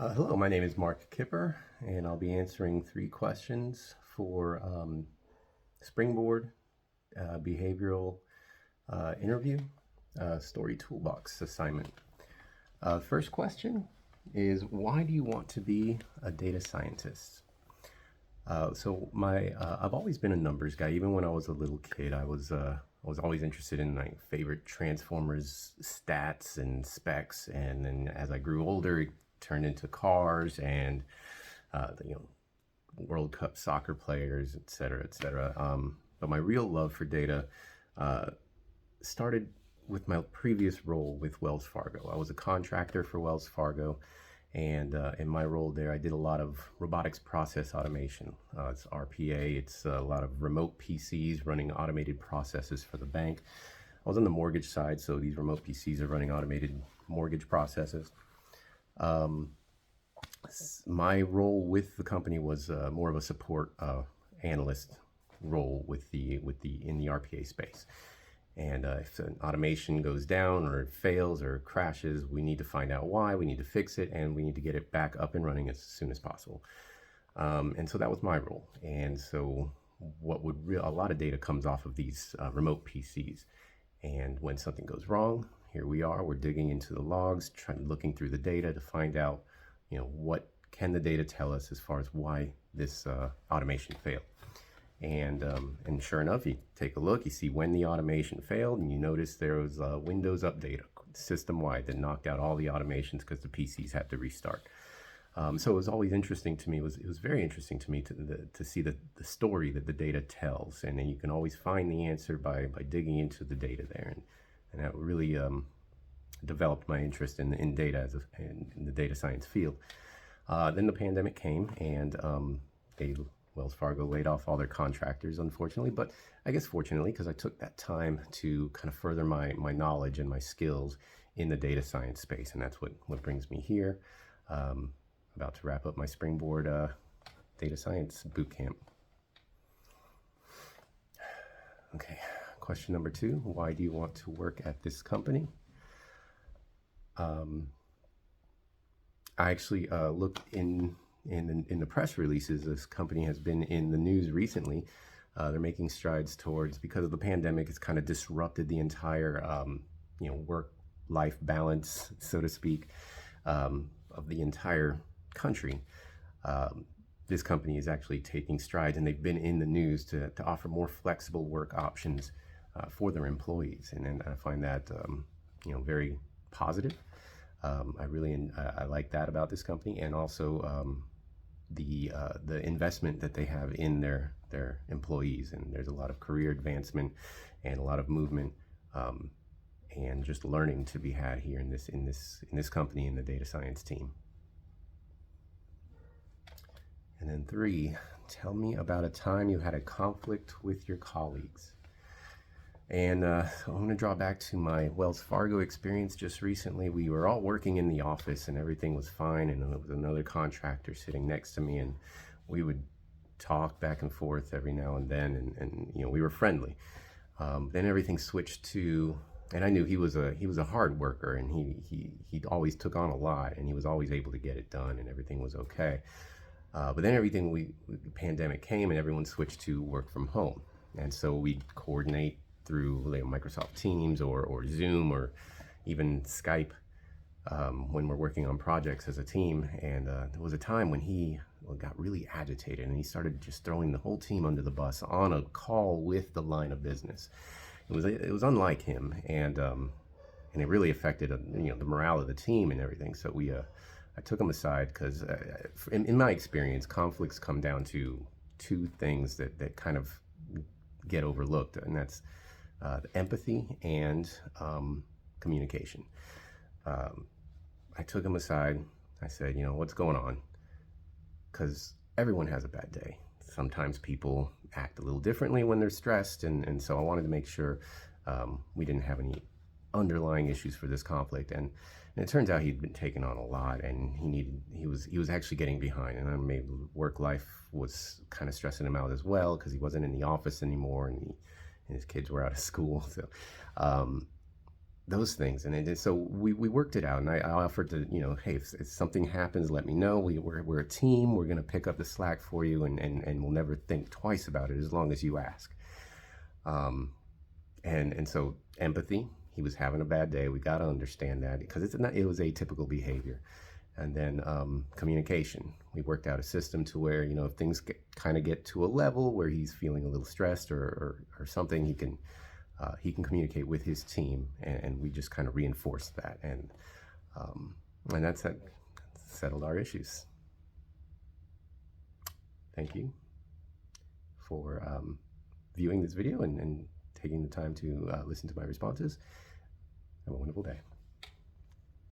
Hello, my name is Mark Kipper, and I'll be answering 3 questions for Springboard behavioral interview story toolbox assignment. First question is, why do you want to be a data scientist? I've always been a numbers guy. Even when I was a little kid, I was always interested in my favorite Transformers stats and specs, and then as I grew older, it turned into cars and you know, World Cup soccer players, et cetera, et cetera. But my real love for data started with my previous role with Wells Fargo. I was a contractor for Wells Fargo, and in my role there, I did a lot of robotics process automation. It's RPA, it's a lot of remote PCs running automated processes for the bank. I was on the mortgage side, so these remote PCs are running automated mortgage processes. My role with the company was more of a support analyst role in the RPA space. And if an automation goes down or it fails or crashes, we need to find out why, we need to fix it, and we need to get it back up and running as soon as possible. And so that was my role. And so a lot of data comes off of these remote PCs. And when something goes wrong, here we are, we're digging into the logs, looking through the data to find out, what can the data tell us as far as why this automation failed. And sure enough, you take a look, you see when the automation failed, and you notice there was a Windows update system-wide that knocked out all the automations because the PCs had to restart. So it was always interesting to me. It was very interesting to me to see the story that the data tells, and then you can always find the answer by digging into the data there, and that really developed my interest in data in the data science field. Then the pandemic came, and Wells Fargo laid off all their contractors, unfortunately, but I guess fortunately, because I took that time to kind of further my knowledge and my skills in the data science space, and that's what brings me here. About to wrap up my Springboard data science bootcamp. Okay, question number 2, why do you want to work at this company? I actually looked in the press releases. This company has been in the news recently. They're making strides towards, because of the pandemic, it's kind of disrupted the entire work-life balance, so to speak, of the entire country. This company is actually taking strides, and they've been in the news to offer more flexible work options for their employees, and I find that very positive. I like that about this company, and also the investment that they have in their employees, and there's a lot of career advancement and a lot of movement and just learning to be had here in this company, in the data science team. And then 3, tell me about a time you had a conflict with your colleagues. And so I'm going to draw back to my Wells Fargo experience just recently. We were all working in the office and everything was fine, and there was another contractor sitting next to me, and we would talk back and forth every now and then, and we were friendly. Then everything switched to, and I knew he was a hard worker, and he always took on a lot, and he was always able to get it done, and everything was okay. But then the pandemic came, and everyone switched to work from home, and so we'd coordinate through Microsoft Teams or Zoom or even Skype when we're working on projects as a team. And there was a time when he got really agitated, and he started just throwing the whole team under the bus on a call with the line of business. It was unlike him, and it really affected the morale of the team and everything. So I took him aside, because in my experience, conflicts come down to 2 things that kind of get overlooked, and that's empathy and communication. I took him aside. I said, what's going on? Because everyone has a bad day. Sometimes people act a little differently when they're stressed, and so I wanted to make sure we didn't have any underlying issues for this conflict. And it turns out he'd been taking on a lot, and he was actually getting behind, and maybe work life was kind of stressing him out as well, because he wasn't in the office anymore, and his kids were out of school. So those things. And so we worked it out, and I offered to, hey, if something happens, let me know. We're a team. We're going to pick up the slack for you, and we'll never think twice about it as long as you ask. And so empathy. He was having a bad day. We got to understand that, because it was atypical behavior. And then communication. We worked out a system to where, if things kind of get to a level where he's feeling a little stressed or something, he can communicate with his team, and we just kind of reinforced that, and that settled our issues. Thank you for viewing this video and taking the time to listen to my responses. Have a wonderful day.